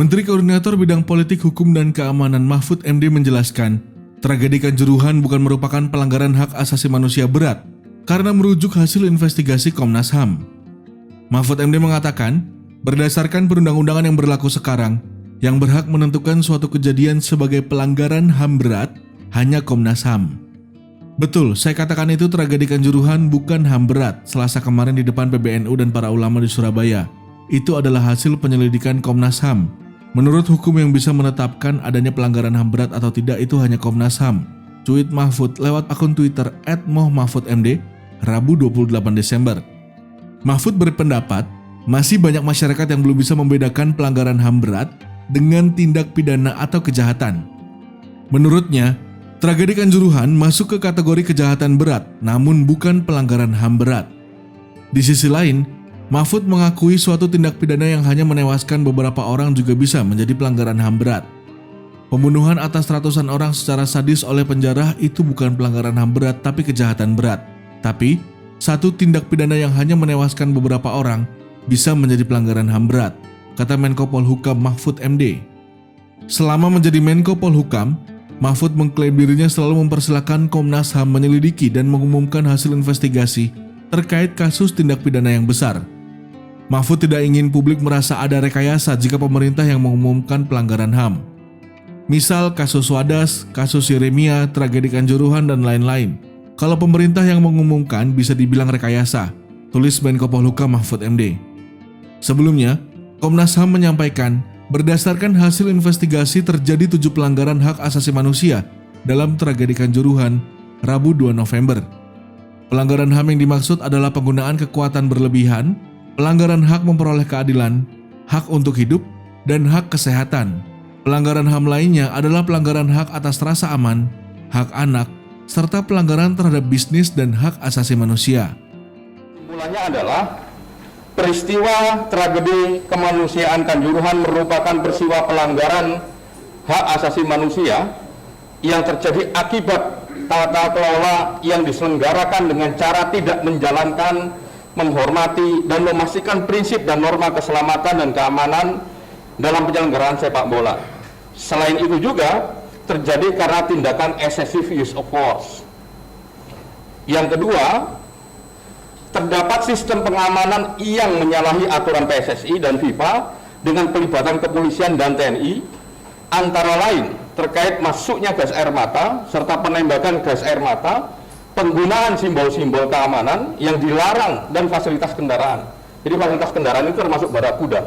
Menteri Koordinator Bidang Politik, Hukum, dan Keamanan Mahfud MD menjelaskan, tragedi Kanjuruhan bukan merupakan pelanggaran hak asasi manusia berat karena merujuk hasil investigasi Komnas HAM. Mahfud MD mengatakan, berdasarkan perundang-undangan yang berlaku sekarang, yang berhak menentukan suatu kejadian sebagai pelanggaran HAM berat hanya Komnas HAM. Betul, saya katakan itu tragedi Kanjuruhan bukan HAM berat. Selasa kemarin di depan PBNU dan para ulama di Surabaya, itu adalah hasil penyelidikan Komnas HAM. Menurut hukum yang bisa menetapkan adanya pelanggaran HAM berat atau tidak itu hanya Komnas HAM. Cuit Mahfud lewat akun Twitter @mohmahfudmd, Rabu 28 Desember. Mahfud berpendapat, masih banyak masyarakat yang belum bisa membedakan pelanggaran HAM berat dengan tindak pidana atau kejahatan. Menurutnya, tragedi Kanjuruhan masuk ke kategori kejahatan berat, namun bukan pelanggaran HAM berat. Di sisi lain, Mahfud mengakui suatu tindak pidana yang hanya menewaskan beberapa orang juga bisa menjadi pelanggaran HAM berat. Pembunuhan atas ratusan orang secara sadis oleh penjara itu bukan pelanggaran HAM berat tapi kejahatan berat. Tapi, satu tindak pidana yang hanya menewaskan beberapa orang bisa menjadi pelanggaran HAM berat, kata Menko Polhukam Mahfud MD. Selama menjadi Menko Polhukam, Mahfud mengklaim dirinya selalu mempersilahkan Komnas HAM menyelidiki dan mengumumkan hasil investigasi terkait kasus tindak pidana yang besar. Mahfud tidak ingin publik merasa ada rekayasa jika pemerintah yang mengumumkan pelanggaran HAM. Misal kasus Wadas, kasus Yeremia, tragedi Kanjuruhan, dan lain-lain. Kalau pemerintah yang mengumumkan bisa dibilang rekayasa, tulis Menko Polhukam Mahfud MD. Sebelumnya, Komnas HAM menyampaikan, berdasarkan hasil investigasi terjadi 7 pelanggaran hak asasi manusia dalam tragedi Kanjuruhan, Rabu 2 November. Pelanggaran HAM yang dimaksud adalah penggunaan kekuatan berlebihan, pelanggaran hak memperoleh keadilan, hak untuk hidup, dan hak kesehatan. Pelanggaran HAM lainnya adalah pelanggaran hak atas rasa aman, hak anak, serta pelanggaran terhadap bisnis dan hak asasi manusia. Kesimpulannya adalah peristiwa tragedi kemanusiaan Kanjuruhan merupakan peristiwa pelanggaran hak asasi manusia yang terjadi akibat tata kelola yang diselenggarakan dengan cara tidak menjalankan, menghormati, dan memastikan prinsip dan norma keselamatan dan keamanan dalam penyelenggaraan sepak bola. Selain itu juga terjadi karena tindakan excessive use of force. Yang kedua, terdapat sistem pengamanan yang menyalahi aturan PSSI dan FIFA dengan pelibatan kepolisian dan TNI, antara lain terkait masuknya gas air mata serta penembakan gas air mata, penggunaan simbol-simbol keamanan yang dilarang, dan fasilitas kendaraan. Jadi fasilitas kendaraan itu termasuk barakuda.